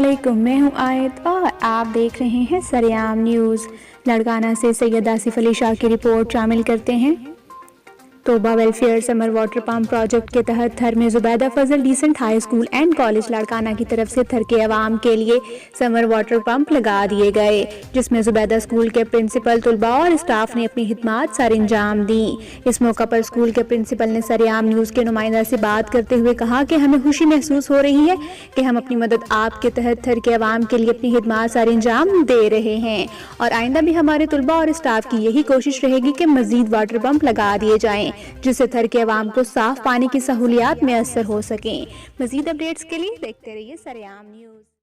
अस्सलामुअलैकुम, मैं हूं आयत और आप देख रहे हैं सरेआम न्यूज़। लड़काना से सैयद आसिफ अली शाह की रिपोर्ट शामिल करते हैं। तोबा welfare summer water pump project के तहत थर में Zubaida Fazal decent high school and college Larkana की तरफ से थर के अवाम के लिए समर वाटर पम्प लगा दिए गए, जिसमें जुबैदा स्कूल के प्रिंसिपल, तुलबा और स्टाफ ने अपनी खिदमात सर अंजाम दी। इस मौका पर स्कूल के प्रिंसिपल ने सरेआम न्यूज़ के नुमाइंदा से बात करते हुए कहा कि हमें खुशी महसूस हो रही है कि हम अपनी मदद आपके तहत थर के अवाम के लिए अपनी खिदमात सर अंजाम दे रहे हैं और आइंदा भी हमारे तुलबा और स्टाफ की यही कोशिश रहेगी कि मजीद वाटर पम्प लगा दिए जाएं, जिससे थर के अवाम को साफ पानी की सहूलियात मैसर हो सकें। मजीद अपडेट्स के लिए देखते रहिए सरेआम न्यूज़।